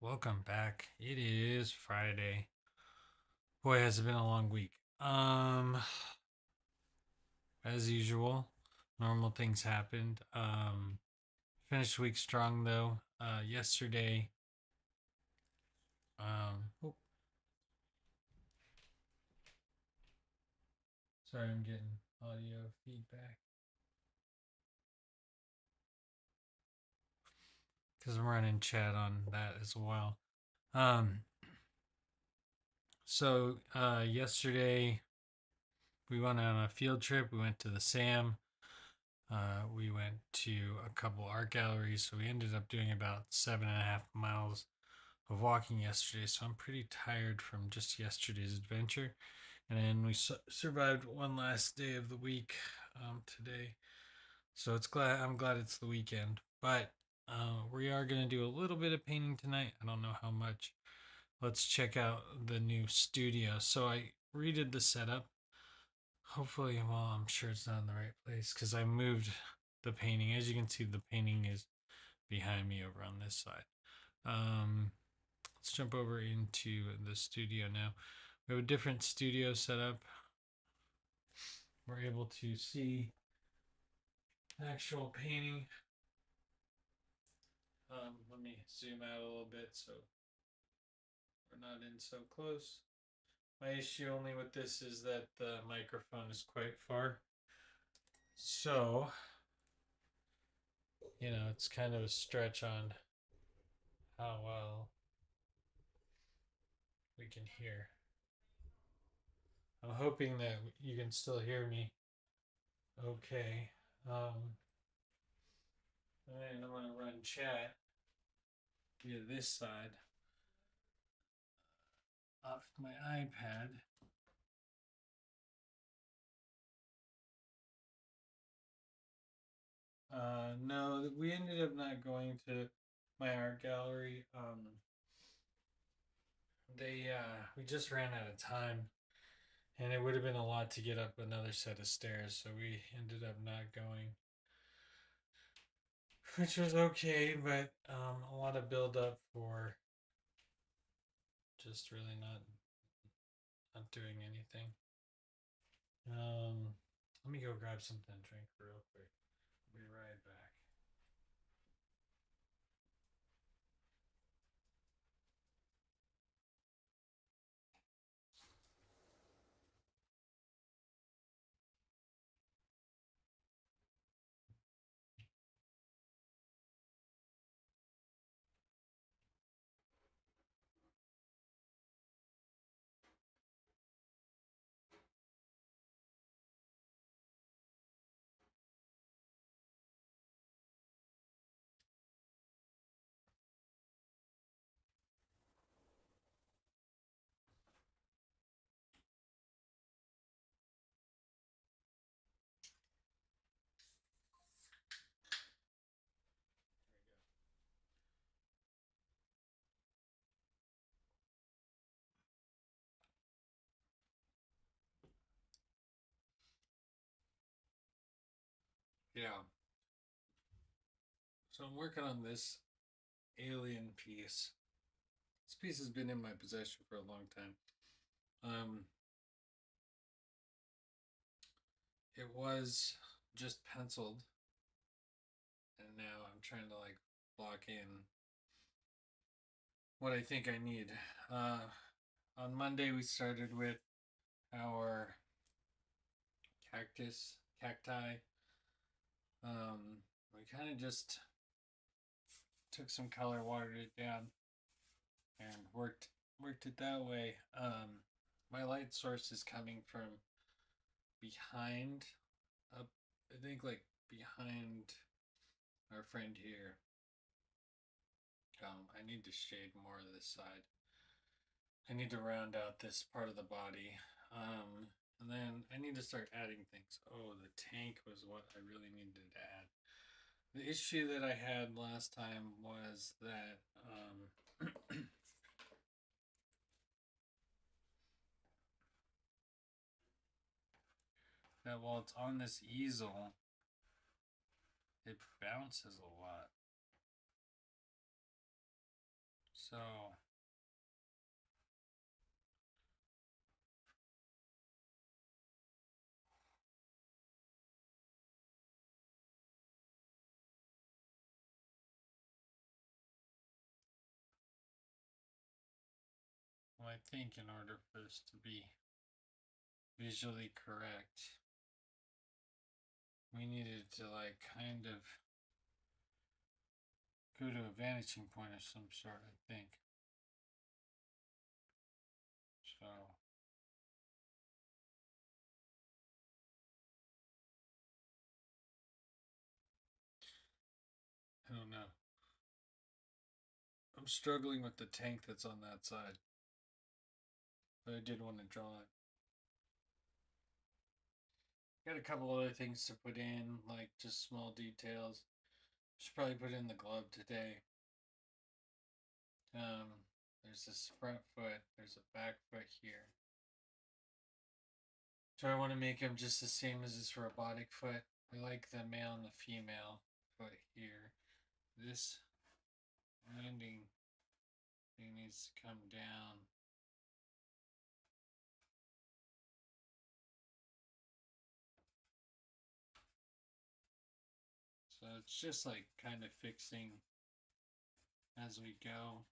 Welcome back. It is Friday. Boy, has it been a long week. As usual, normal things happened. Finished the week strong though. Yesterday, oh, sorry, I'm getting audio feedback because I'm running chat on that as well. Um, yesterday we went on a field trip. We went to the SAM. We went to a couple art galleries, so we ended up doing about 7.5 miles of walking yesterday. So I'm pretty tired from just yesterday's adventure, and then we survived one last day of the week today. So I'm glad it's the weekend, but we are gonna do a little bit of painting tonight. I don't know how much. Let's check out the new studio. So I redid the setup. Hopefully, well, I'm sure it's not in the right place because I moved the painting. As you can see, the painting is behind me over on this side. Let's jump over into the studio now. We have a different studio setup. We're able to see actual painting. Let me zoom out a little bit so we're not in so close. My issue only with this is that the microphone is quite far. So, it's kind of a stretch on how well we can hear. I'm hoping that you can still hear me okay. And I'm going to run chat via this side off my iPad. No, we ended up not going to my art gallery. We just ran out of time, and it would have been a lot to get up another set of stairs, so we ended up not going, which was okay, but a lot of build up for just really not doing anything. Let me go grab something to drink real quick. I'll be right back. Yeah. So I'm working on this alien piece. This piece has been in my possession for a long time. Um, it was just penciled, and now I'm trying to like block in what I think I need. Uh, on Monday we started with our cacti. We kind of just took some color, watered it down, and worked it that way. My light source is coming from behind, up, I think like behind our friend here. I need to shade more of this side. I need to round out this part of the body. And then I need to start adding things. Oh, the tank was what I really needed to add. The issue that I had last time was that that while it's on this easel, it bounces a lot. So well, I think in order for this to be visually correct, we needed to like kind of go to a vanishing point of some sort, I think. So I don't know. I'm struggling with the tank that's on that side, but I did want to draw it. Got a couple other things to put in, like just small details. Should probably put in the glove today. There's this front foot, there's a back foot here. So I want to make them just the same as this robotic foot. I like the male and the female foot here. This landing thing needs to come down. So it's just like kind of fixing as we go.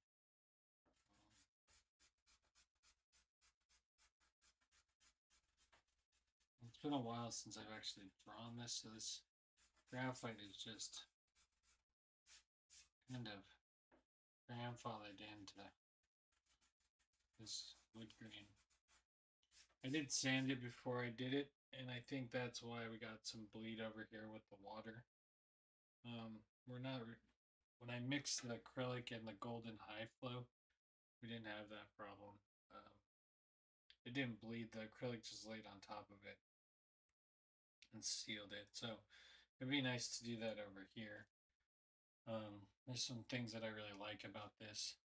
It's been a while since I've actually drawn this, so this graphite is just kind of grandfathered into this wood grain. I did sand it before I did it, and I think that's why we got some bleed over here with the water. We're not when I mixed the acrylic and the golden high flow, we didn't have that problem. It didn't bleed. The acrylic just laid on top of it and sealed it. So it'd be nice to do that over here. There's some things that I really like about this,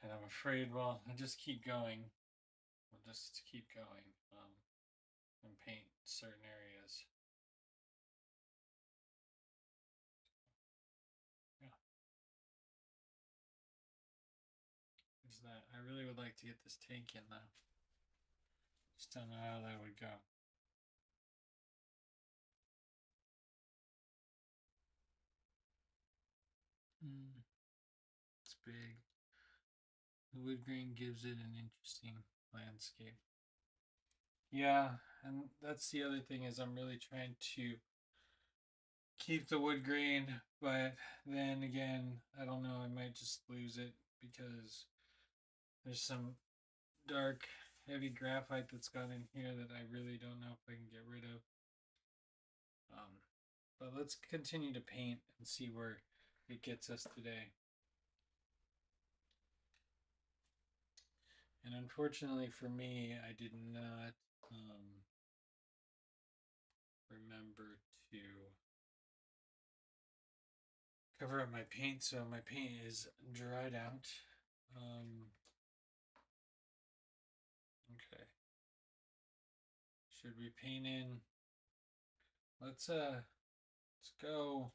and I'm afraid, well, I'll just keep going. We'll just keep going and paint certain areas. Yeah. Is that I really would like to get this tank in though. Just don't know how that would go. It's big. The wood grain gives it an interesting landscape. Yeah, and that's the other thing is I'm really trying to keep the wood grain, but then again, I don't know, I might just lose it because there's some dark, heavy graphite that's got in here that I really don't know if I can get rid of. But let's continue to paint and see where it gets us today. And unfortunately for me, I did not remember to cover up my paint, so my paint is dried out. Okay. Should we paint in? Let's go.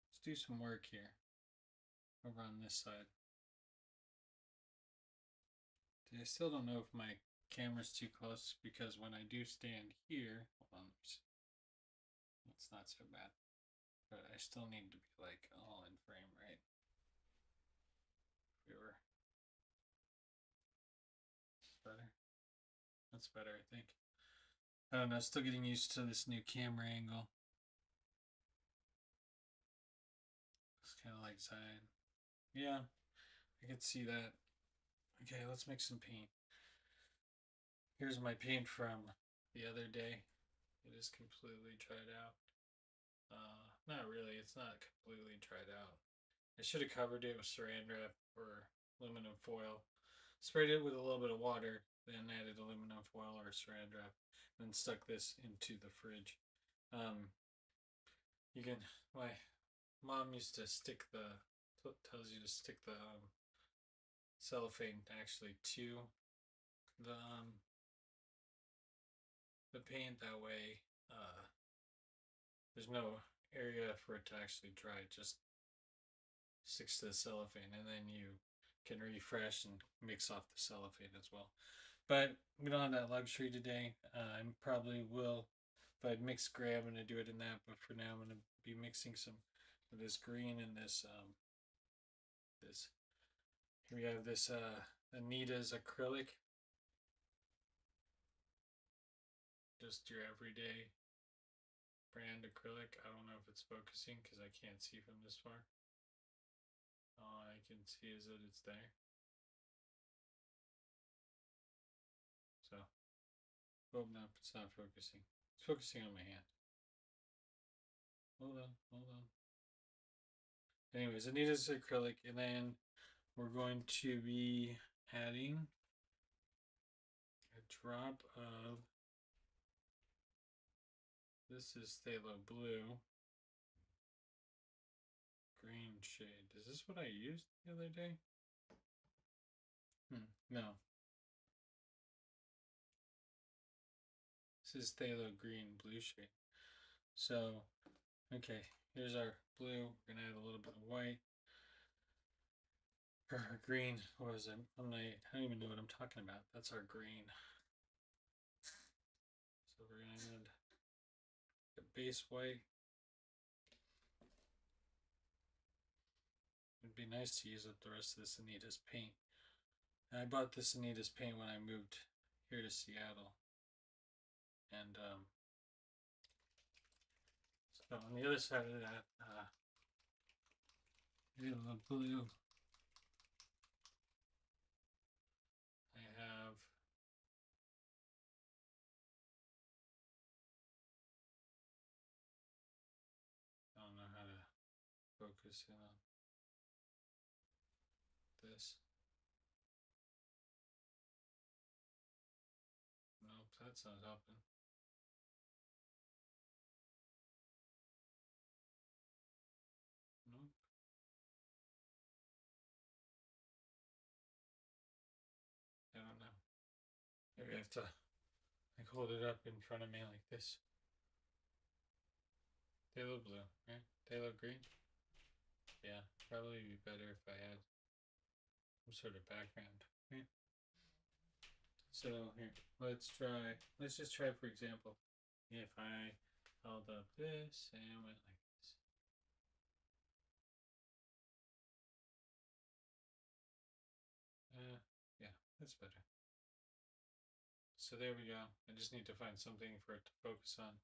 Let's do some work here over on this side. I still don't know if my camera's too close because when I do stand here, hold on, it's not so bad. But I still need to be like all in frame, right? If we were better. That's better, I think. I don't know, still getting used to this new camera angle. It's kind of like side. Yeah, I could see that. Okay, let's make some paint. Here's my paint from the other day. It is completely dried out. Not really, it's not completely dried out. I should have covered it with saran wrap or aluminum foil. Sprayed it with a little bit of water, then added aluminum foil or saran wrap, then stuck this into the fridge. You can, my mom used to stick tells you to stick the cellophane actually to the the paint. That way, there's no area for it to actually dry. It just sticks to the cellophane, and then you can refresh and mix off the cellophane as well. But we don't have that luxury today. I probably will, if I mix gray, I'm gonna do it in that. But for now, I'm gonna be mixing some of this green and this. Here we have this Anita's acrylic, just your everyday brand acrylic. I don't know if it's focusing because I can't see from this far. All I can see is that it's there. So, oh no, it's not focusing. It's focusing on my hand. Hold on, hold on. Anyways, Anita's acrylic, and then we're going to be adding a drop of, this is phthalo blue, green shade. Is this what I used the other day? No. This is phthalo green blue shade. So, okay, here's our blue. We're gonna add a little bit of white. Or our green. What is it? I don't even know what I'm talking about. That's our green. So we're gonna add the base white. It'd be nice to use up the rest of this Anita's paint. And I bought this Anita's paint when I moved here to Seattle. And so on the other side of that, the blue, I have I don't know how to focus in on this. Nope, that's not helping. Nope. I don't know. Maybe I have to like hold it up in front of me like this. They look blue, right? They look green. Yeah, probably be better if I had some sort of background. Right? So here, let's just try for example, if I held up this and went like this. Yeah, that's better. So there we go. I just need to find something for it to focus on,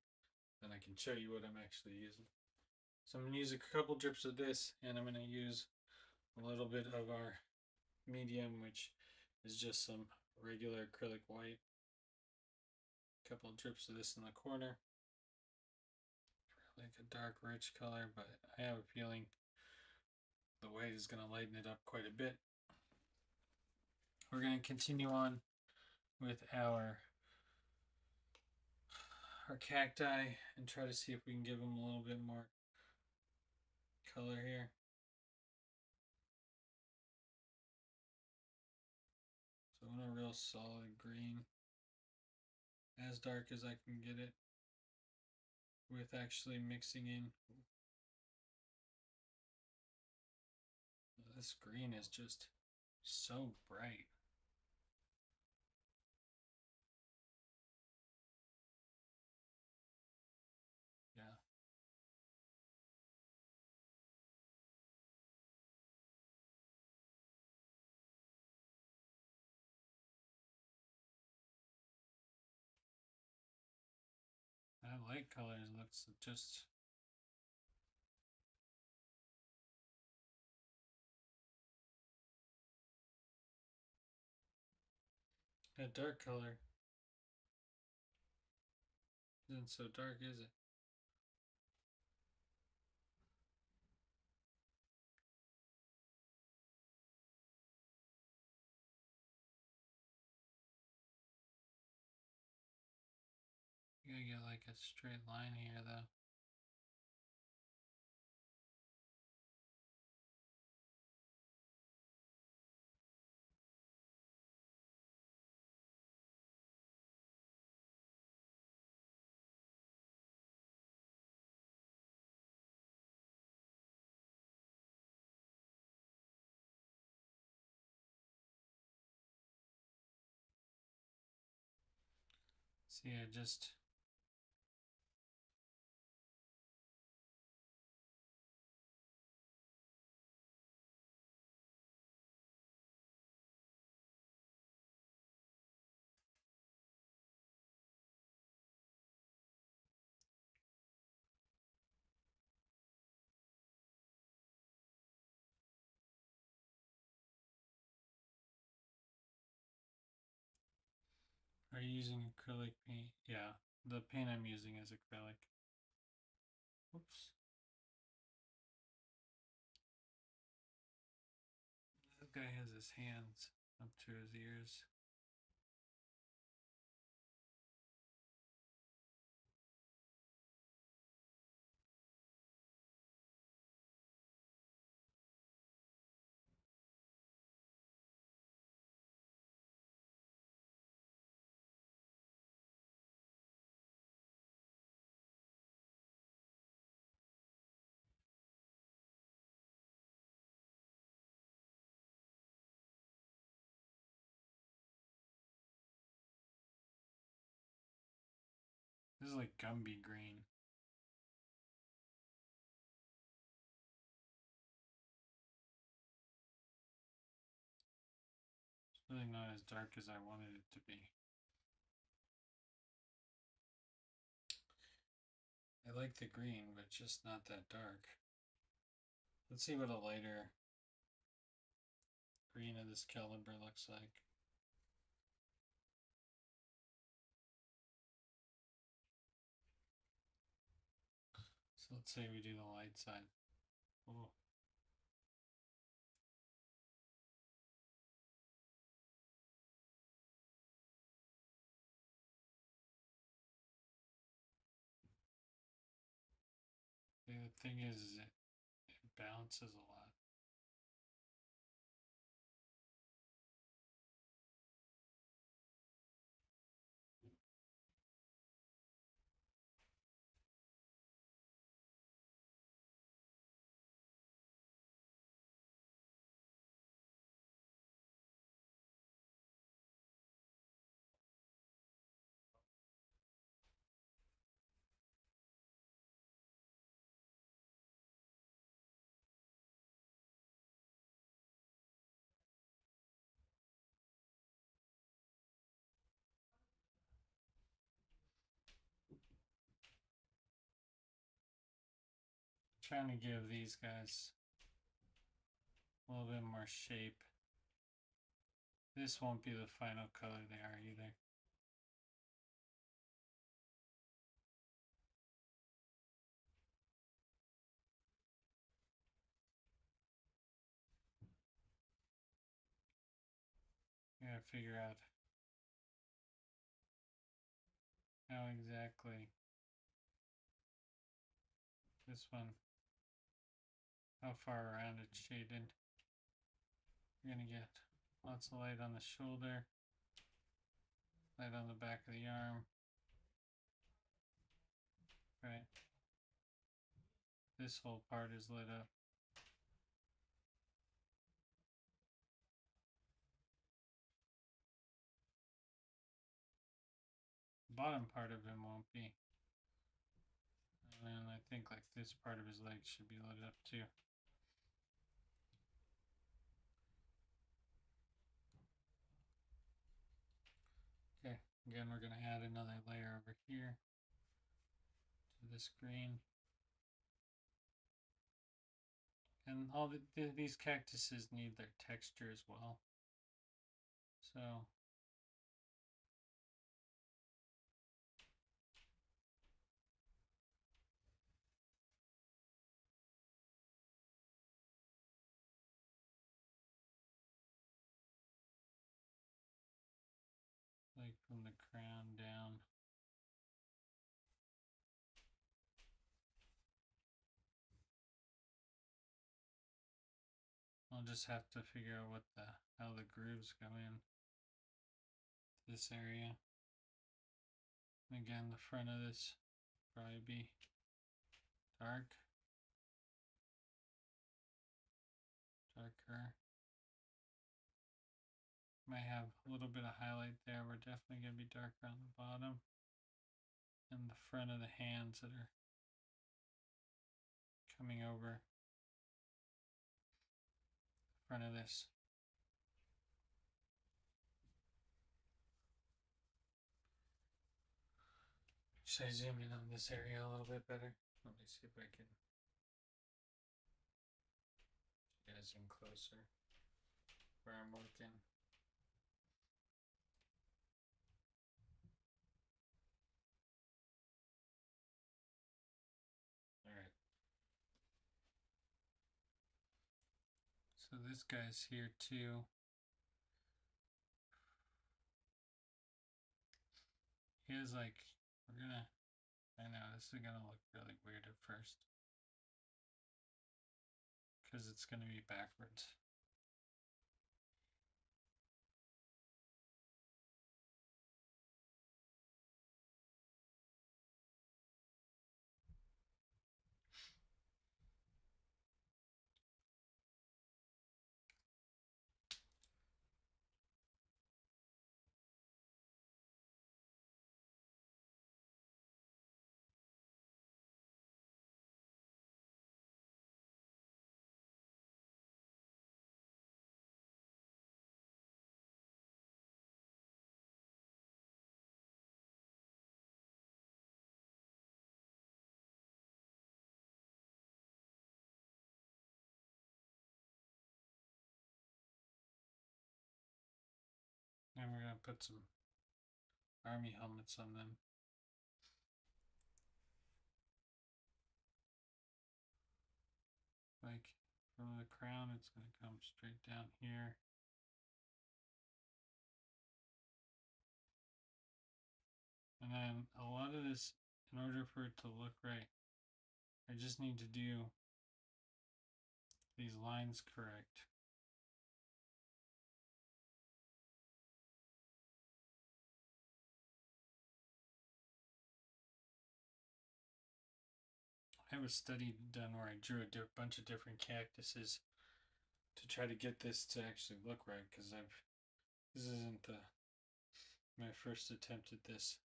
and I can show you what I'm actually using. So I'm gonna use a couple drips of this, and I'm gonna use a little bit of our medium, which is just some regular acrylic white. A couple of drips of this in the corner for like a dark rich color, but I have a feeling the white is going to lighten it up quite a bit. We're going to continue on with our cacti and try to see if we can give them a little bit more color here. So I want a real solid green, as dark as I can get it, with actually mixing in. This green is just so bright. Yeah. That light colors looks just that dark color isn't so dark, is it? You gotta get like a straight line here though. See, I just are you using acrylic paint? Yeah, the paint I'm using is acrylic. Oops. This guy has his hands up to his ears. This is like Gumby green. It's really not as dark as I wanted it to be. I like the green, but just not that dark. Let's see what a lighter green of this caliber looks like. So let's say we do the light side. Oh. The thing is it bounces a lot. Trying to give these guys a little bit more shape. This won't be the final color they are either. I gotta figure out how exactly this one, how far around it's shaded. You're gonna get lots of light on the shoulder, light on the back of the arm. Right. This whole part is lit up. The bottom part of him won't be. And I think like this part of his leg should be lit up too. Okay, again we're gonna add another layer over here to this green. And all these cactuses need their texture as well. So like from the crown down. I'll just have to figure out how the grooves go in this area. And again, the front of this probably be dark, darker. Might have a little bit of highlight there. We're definitely gonna be darker on the bottom. and the front of the hands that are coming over the front of this. Should I zoom in on this area a little bit better? Let me see if I can get you guys in closer where I'm working. Alright. So this guy's here too. He has like, I know this is gonna look really weird at first. Because it's gonna be backwards. And we're gonna put some army helmets on them. Like from the crown, it's gonna come straight down here. And then a lot of this, in order for it to look right, I just need to do these lines correct. I have a study done where I drew a bunch of different cactuses to try to get this to actually look right, because this isn't my first attempt at this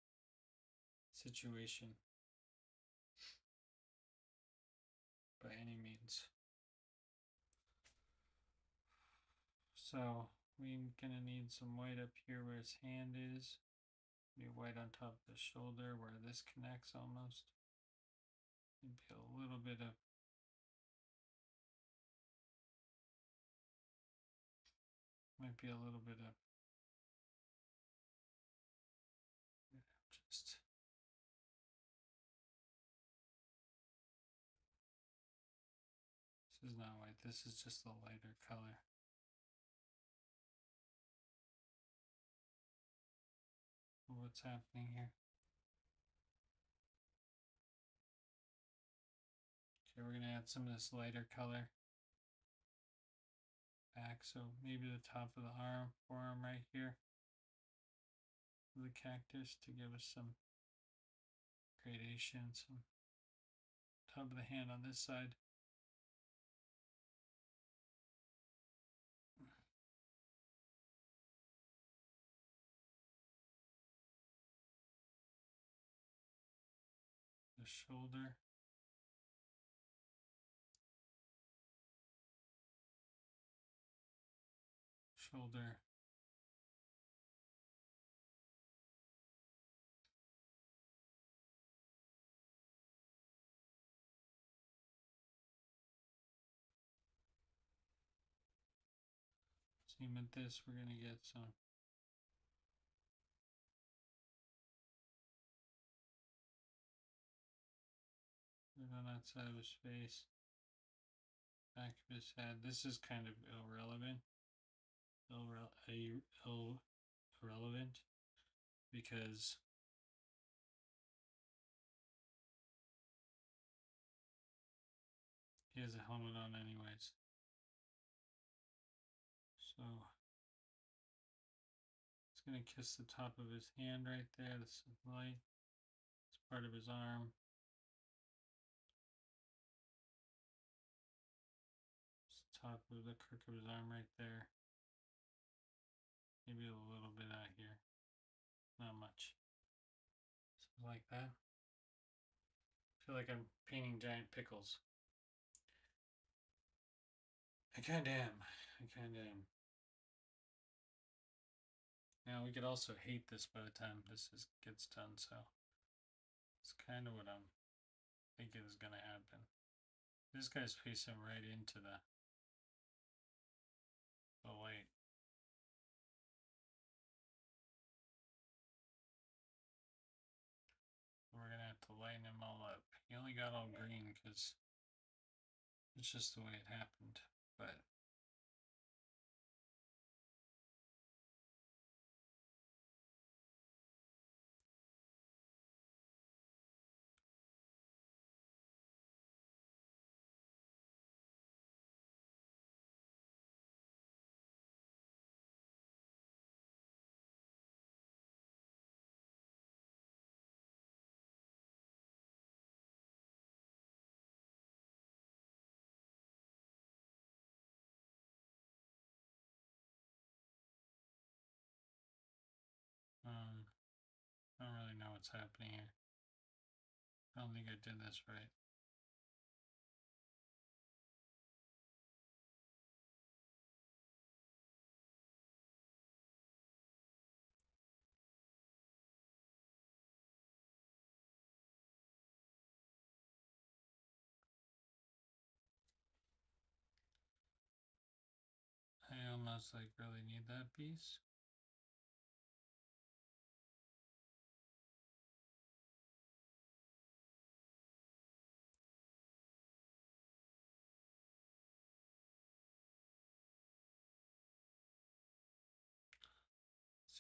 situation by any means. So we're gonna need some white up here where his hand is. Be white on top of the shoulder where this connects almost. Maybe a little bit of might be a little bit of just this is not white, this is just a lighter color. What's happening here? Okay, we're gonna add some of this lighter color back, so maybe the top of the forearm right here of the cactus to give us some gradation, some top of the hand on this side. The shoulder. Shoulder. Same with this, we're gonna get some on that side of his face, back of his head. This is kind of irrelevant. Irrelevant because he has a helmet on anyways. So it's gonna kiss the top of his hand right there. This is light. It's part of his arm. It's the top of the crook of his arm right there. Maybe a little bit out here. Not much. Something like that. feel like I'm painting giant pickles. I kinda am. I kinda am. Now we could also hate this by the time gets done, so it's kind of what I'm thinking is gonna happen. This guy's facing right into the light. We're gonna have to lighten him all up. He only got all green because it's just the way it happened. But I don't really know what's happening here. I don't think I did this right. I almost like really need that piece.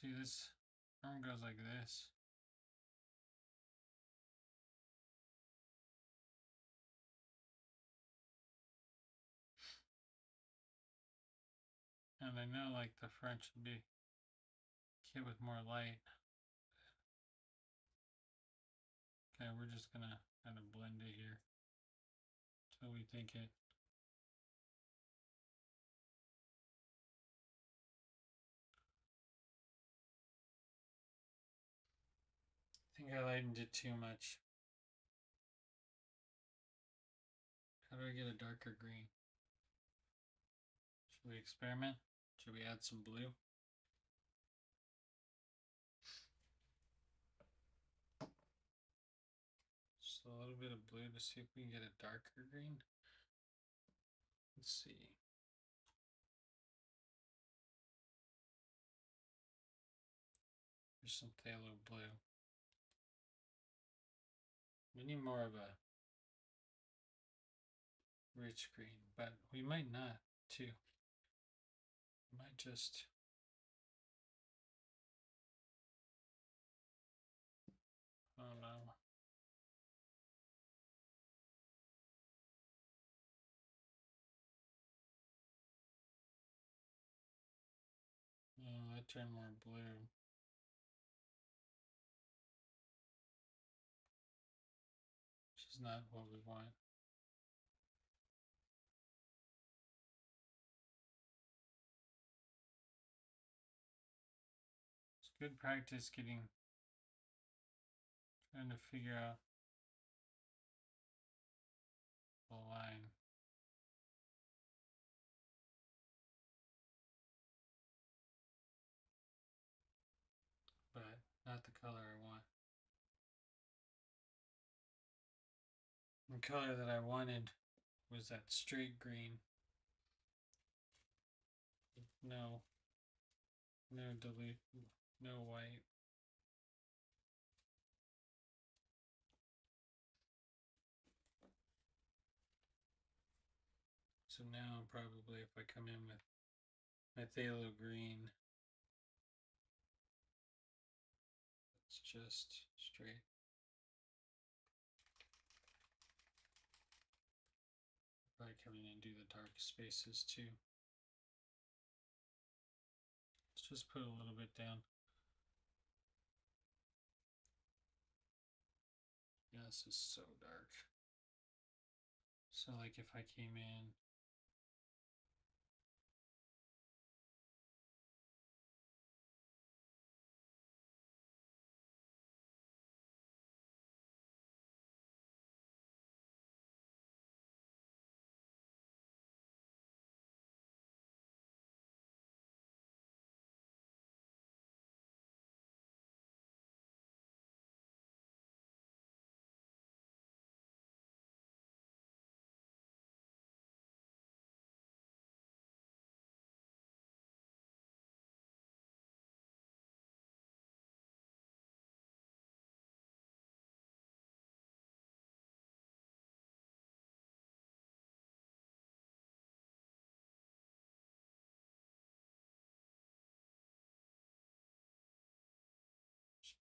See, this arm goes like this. And I know like the front should be hit with more light. Okay, we're just gonna kind of blend it here until we think it. I think I lightened it too much. How do I get a darker green? Should we experiment? Should we add some blue? Just a little bit of blue to see if we can get a darker green. Let's see. There's some phthalo blue. We need more of a rich green, but we might not too. We might just oh no. Oh, that turned more blue. Which is not what we want. It's good practice trying to figure out the line. But not the color I want. The color that I wanted was that straight green. No, no no white. So now probably if I come in with my phthalo green, it's just straight. Probably come in and do the dark spaces too. Let's just put a little bit down. Yeah, this is so dark. So like if I came in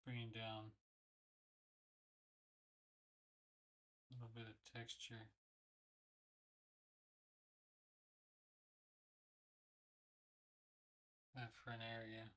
bringing down a little bit of texture. That front area.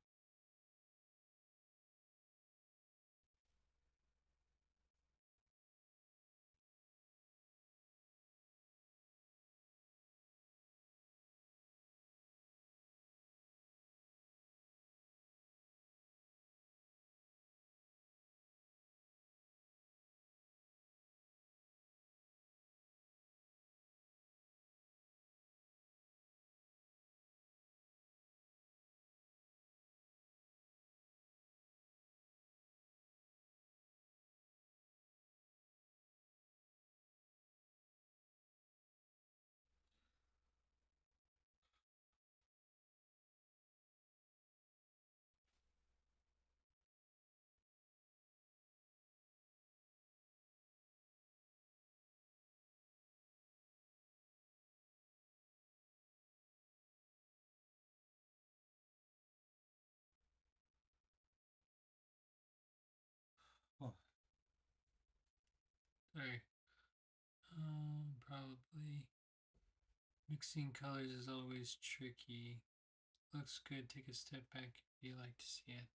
Oh, sorry. Probably mixing colors is always tricky. Looks good. Take a step back if you like to see it.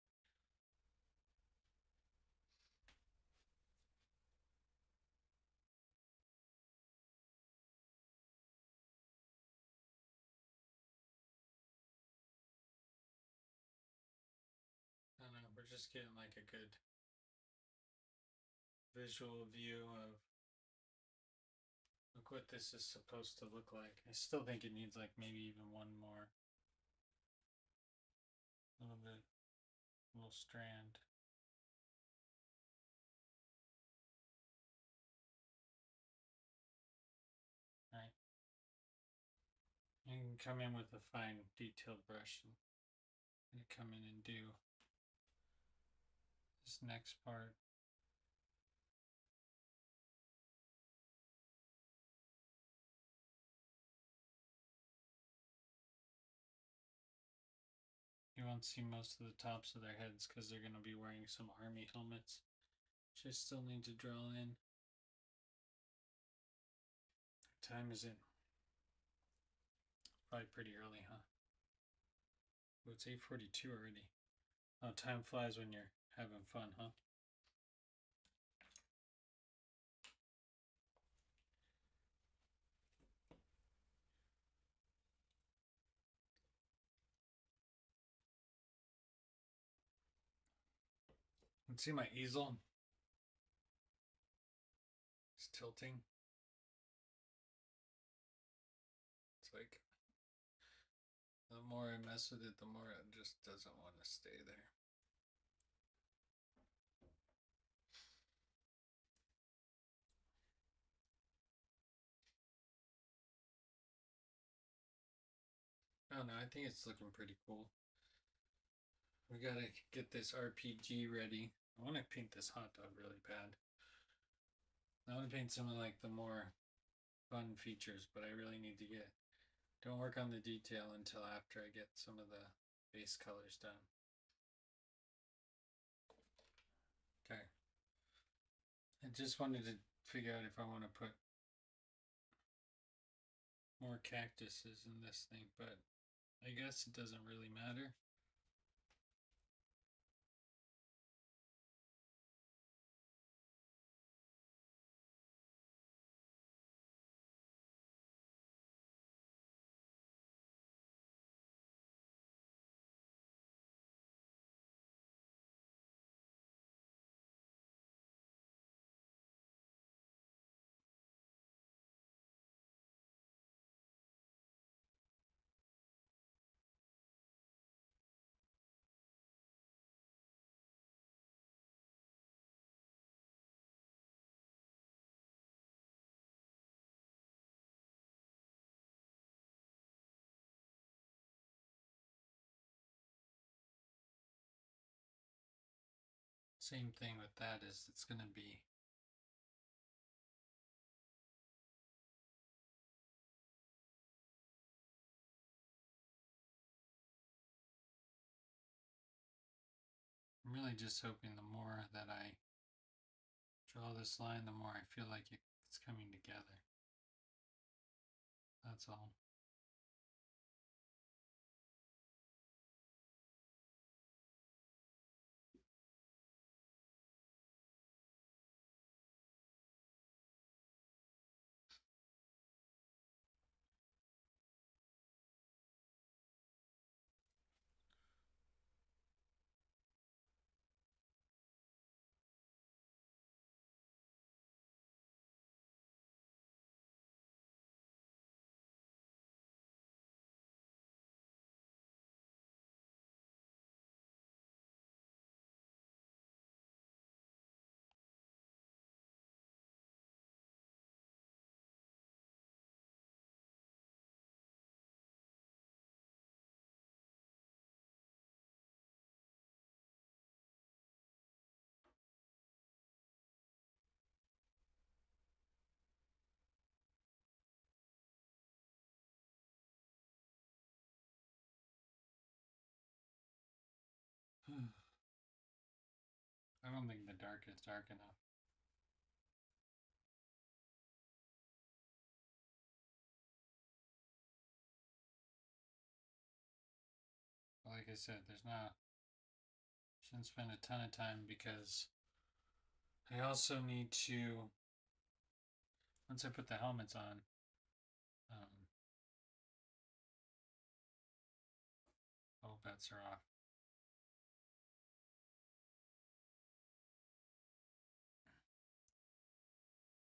I don't know. We're just getting like a good visual view of look what this is supposed to look like. I still think it needs like maybe even one more. A little bit, a little strand. Right. You can come in with a fine detailed brush and come in and do this next part. You won't see most of the tops of their heads because they're going to be wearing some army helmets, which I still need to draw in. What time is it? Probably pretty early, huh? Oh, it's 8:42 already. Oh, time flies when you're having fun, huh? Let's see my easel. It's tilting. It's like the more I mess with it, the more it just doesn't want to stay there. I don't know. I think it's looking pretty cool. We gotta get this RPG ready. I want to paint this hot dog really bad. I want to paint some of like the more fun features, but I really need to get. Don't work on the detail until after I get some of the base colors done. Okay. I just wanted to figure out if I want to put more cactuses in this thing, but I guess it doesn't really matter. Same thing with that is it's going to be I'm really just hoping the more that I draw this line, the more I feel like it's coming together. That's all. I don't think the dark is dark enough. But like I said, shouldn't spend a ton of time because I also need to, once I put the helmets on, all bets are off.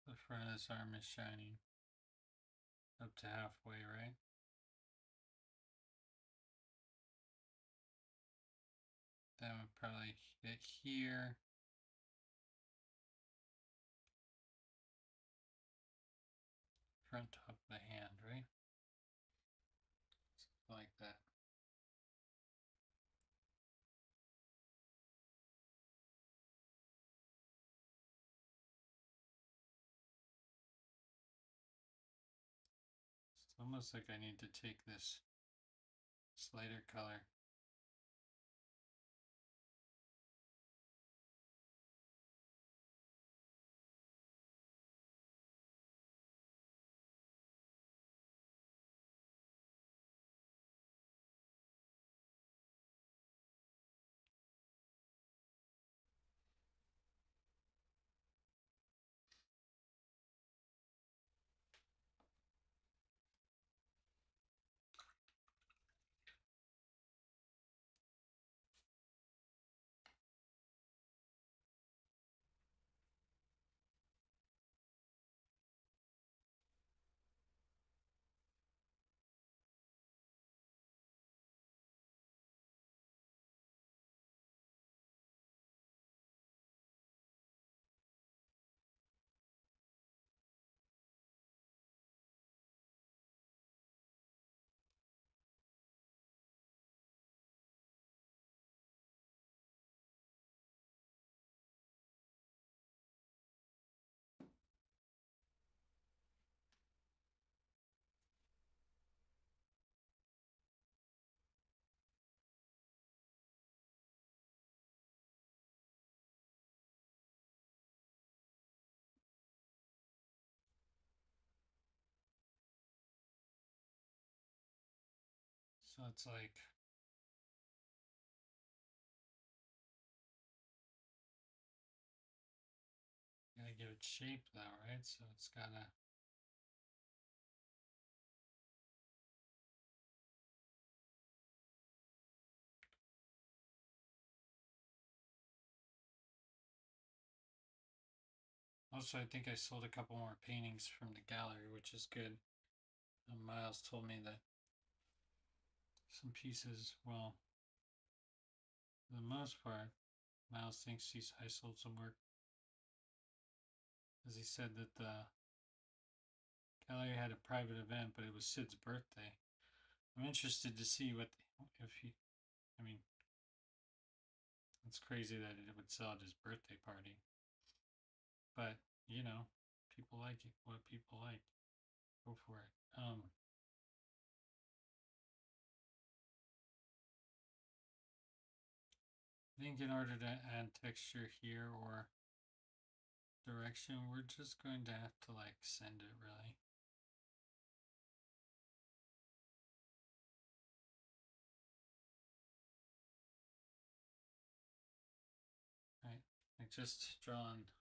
The front of this arm is shining up to halfway, right? That would probably hit here. Front top of the hand, right? Something like that. It's almost like I need to take this lighter color so it's like you gotta give it shape though, right? So it's gotta. Also, I think I sold a couple more paintings from the gallery, which is good. Miles told me that some pieces, well, for the most part, Miles thinks I sold some work. As he said that the gallery had a private event, but it was Sid's birthday. I'm interested to see if he, I mean, it's crazy that it would sell at his birthday party. But, people like it, what people like. Go for it. think in order to add texture here or direction, we're just going to have to like send it really. Right, like just drawing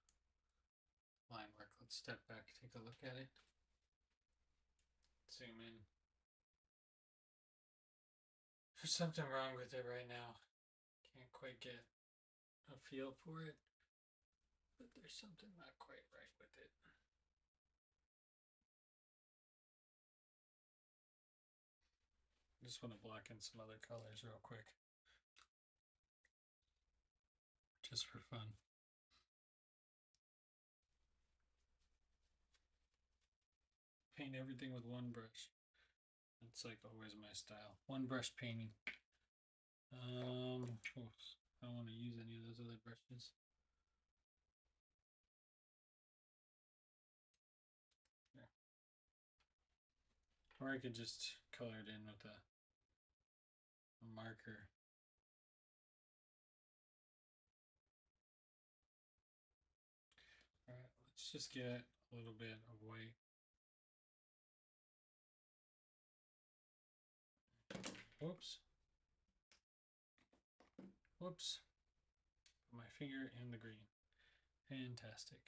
line work. Let's step back, take a look at it. Zoom in. There's something wrong with it right now. Can't quite get a feel for it, but there's something not quite right with it. I just want to block in some other colors real quick, just for fun. Paint everything with one brush. That's like always my style. One brush painting. Oops, I don't want to use any of those other brushes. There. Or I could just color it in with a marker. All right, let's just get a little bit of white. Whoops. Whoops. Put my finger in the green. Fantastic.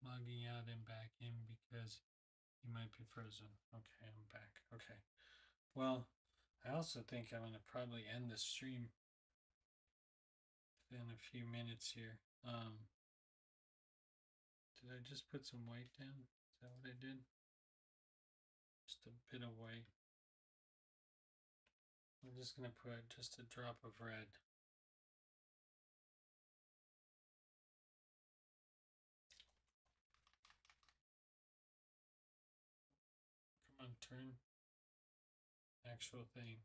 Logging out and back in because you might be frozen. Okay, I'm back. Okay. Well, I also think I'm going to probably end the stream in a few minutes here. Did I just put some white down? Is that what I did? Just a bit of white. I'm just going to put just a drop of red. Come on, turn. Actual thing.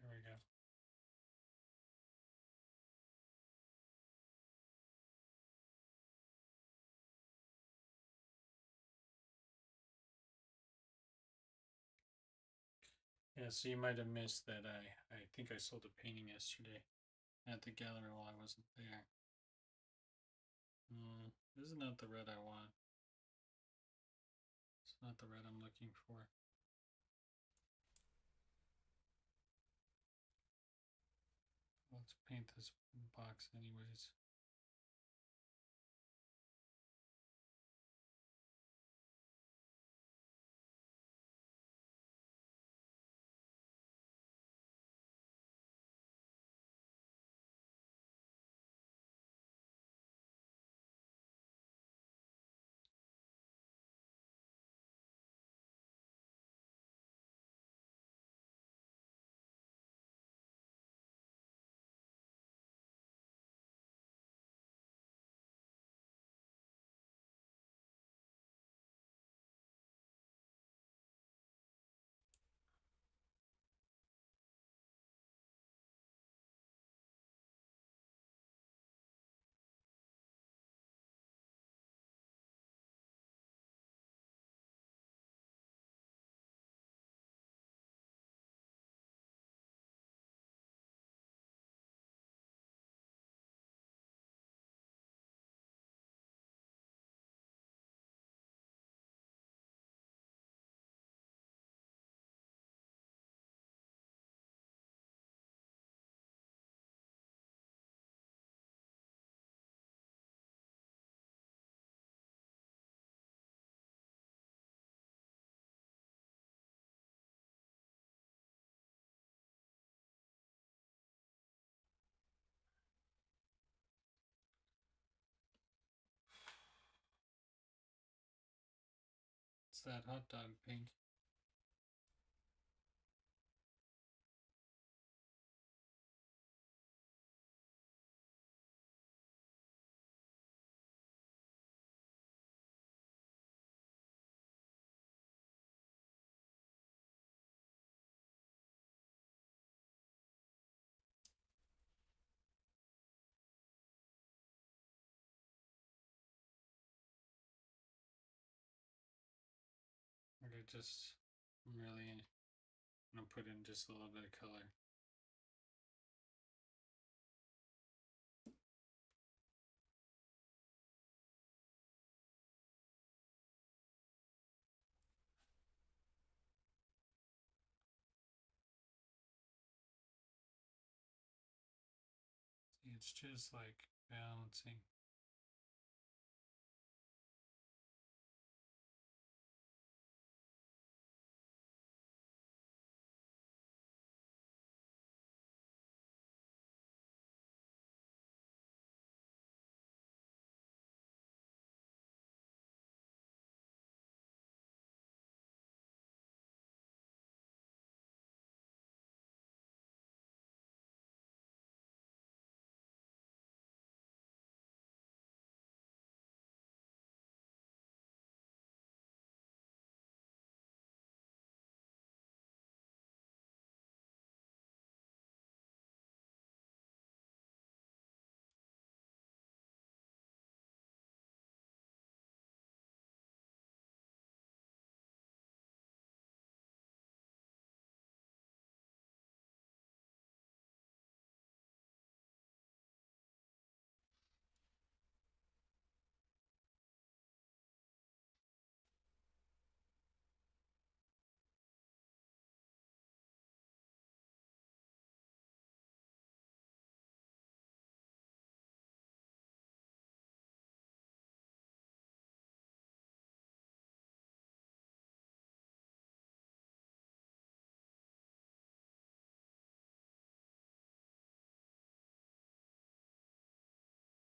There we go. Yeah, so you might have missed that I think I sold a painting yesterday at the gallery while I wasn't there. This is not the red I want. It's not the red I'm looking for. Let's paint this box anyways. It's that hot dog pink. just really gonna put in just a little bit of color. It's just like balancing.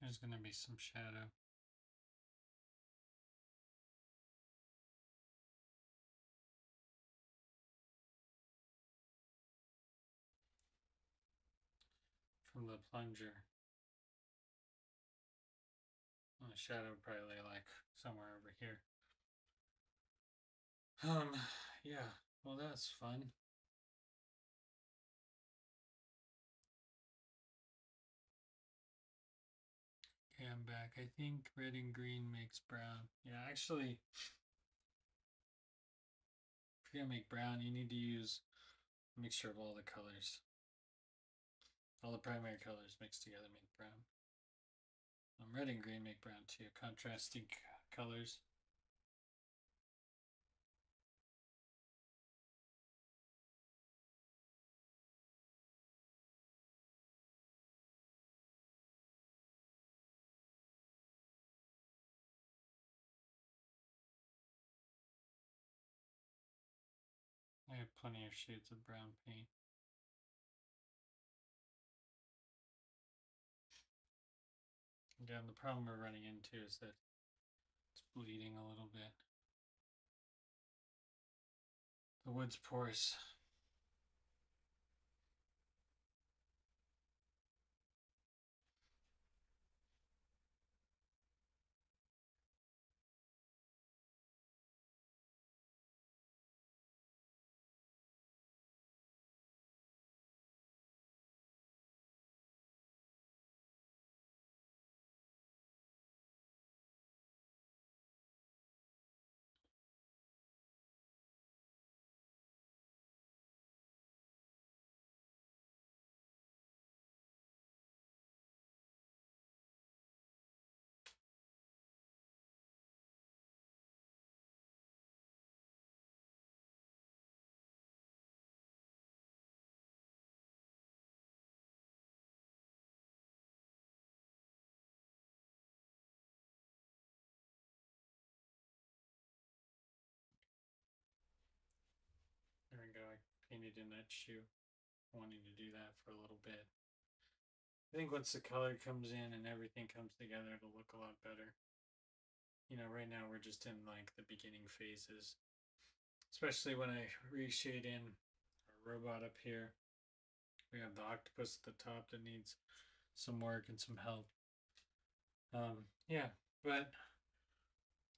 There's gonna be some shadow. From the plunger. Well, the shadow probably like somewhere over here. Yeah. Well, that's fun. Okay, I'm back. I think red and green makes brown. Yeah, actually, if you're gonna make brown, you need to use a mixture of all the colors. All the primary colors mixed together make brown. Red and green make brown too, contrasting colors. I have plenty of shades of brown paint. Again, the problem we're running into is that it's bleeding a little bit. The wood's porous. There we go. I painted in that shoe. Wanting to do that for a little bit. I think once the color comes in and everything comes together, it'll look a lot better. You know, right now we're just in like the beginning phases, especially when I reshade in our robot up here. We have the octopus at the top that needs some work and some help. Yeah, but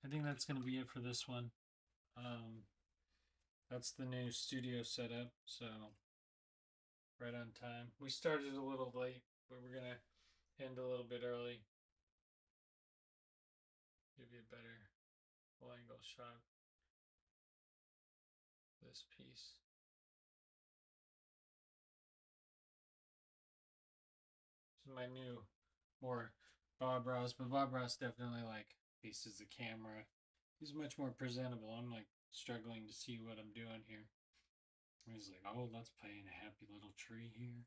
I think that's going to be it for this one. That's the new studio setup, so right on time. We started a little late, but we're going to end a little bit early. Give you a better full angle shot. this piece. This is my new, more Bob Ross, but Bob Ross definitely like faces the camera. He's much more presentable. I'm like struggling to see what I'm doing here. He's like, oh, let's play in a happy little tree here.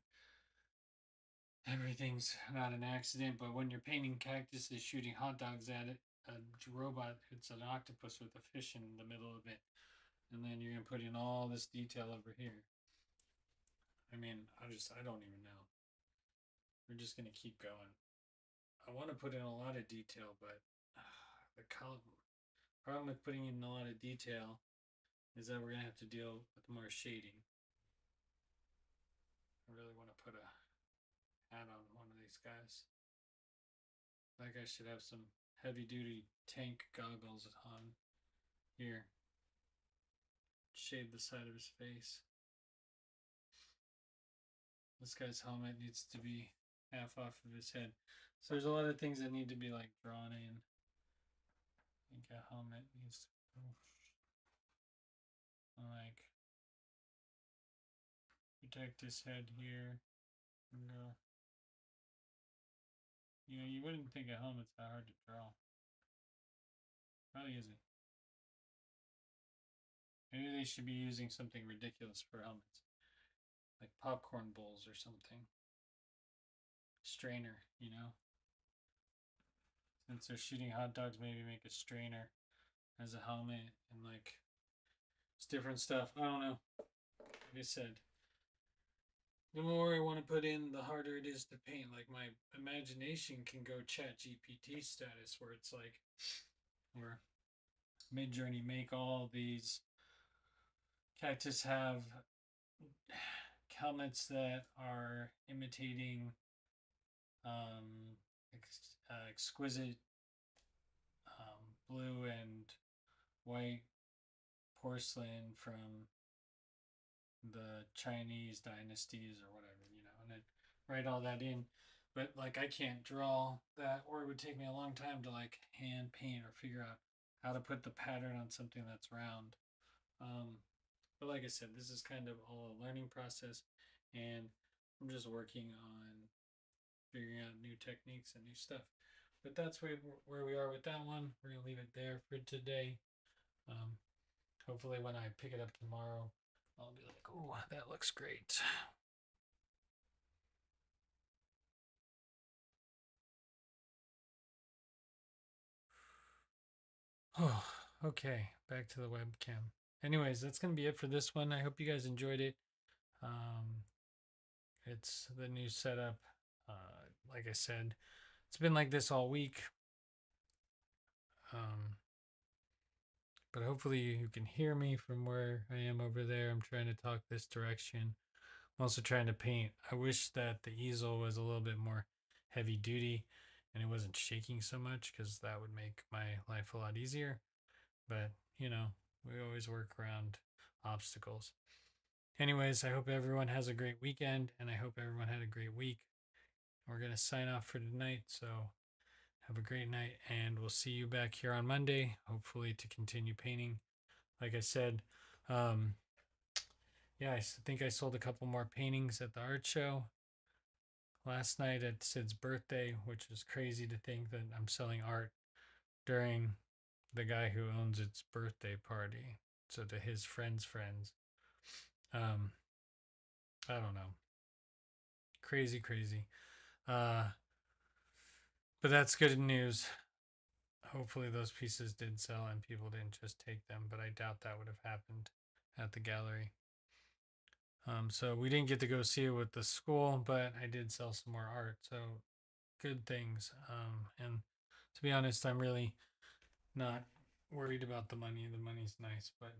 Everything's not an accident, but when you're painting cactuses, shooting hot dogs at it, a robot hits an octopus with a fish in the middle of it, and then you're gonna put in all this detail over here. I mean, I don't even know. We're just gonna keep going. I want to put in a lot of detail, but the problem with putting in a lot of detail is that we're gonna have to deal with more shading. I really want to put a hat on one of these guys. That guy should have some heavy duty tank goggles on here. Shade the side of his face. This guy's helmet needs to be half off of his head. So there's a lot of things that need to be like drawn in. I think a helmet needs to like protect his head here. And go. You know, you wouldn't think a helmet's that hard to draw. Probably isn't. Maybe they should be using something ridiculous for helmets. Like popcorn bowls or something. Strainer, you know? Since they're shooting hot dogs, maybe make a strainer as a helmet and like it's different stuff. I don't know. Like I said, the more I want to put in, the harder it is to paint. Like my imagination can go chat GPT status where it's like, where Midjourney make all these cactus have helmets that are imitating exquisite blue and white porcelain from the Chinese dynasties or whatever, you know, and then write all that in. But like I can't draw that, or it would take me a long time to like hand paint or figure out how to put the pattern on something that's round. But like I said, this is kind of all a learning process, and I'm just working on figuring out new techniques and new stuff. But that's where we are with that one. We're gonna leave it there for today. Um, Hopefully, when I pick it up tomorrow, I'll be like, "Oh, that looks great." Oh, okay. Back to the webcam. Anyways, that's gonna be it for this one. I hope you guys enjoyed it. Um, it's the new setup. Like I said, it's been like this all week. But hopefully you can hear me from where I am over there. I'm trying to talk this direction. I'm also trying to paint. I wish that the easel was a little bit more heavy duty and it wasn't shaking so much because that would make my life a lot easier. But, you know, we always work around obstacles. Anyways, I hope everyone has a great weekend and I hope everyone had a great week. We're going to sign off for tonight. So have a great night and we'll see you back here on Monday, hopefully to continue painting. Like I said, um, yeah, I think I sold a couple more paintings at the art show last night at Sid's birthday, which is crazy to think that I'm selling art during the guy who owns its birthday party. So to his friends' friends. Um, I don't know. Crazy, crazy. Uh, but that's good news. Hopefully those pieces did sell and people didn't just take them, but I doubt that would have happened at the gallery. So we didn't get to go see it with the school, but I did sell some more art. So good things. And to be honest, I'm really not worried about the money. The money's nice, but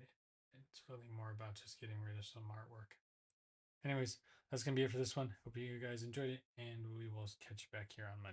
it's really more about just getting rid of some artwork. Anyways, that's going to be it for this one. Hope you guys enjoyed it, and we will catch you back here on Monday.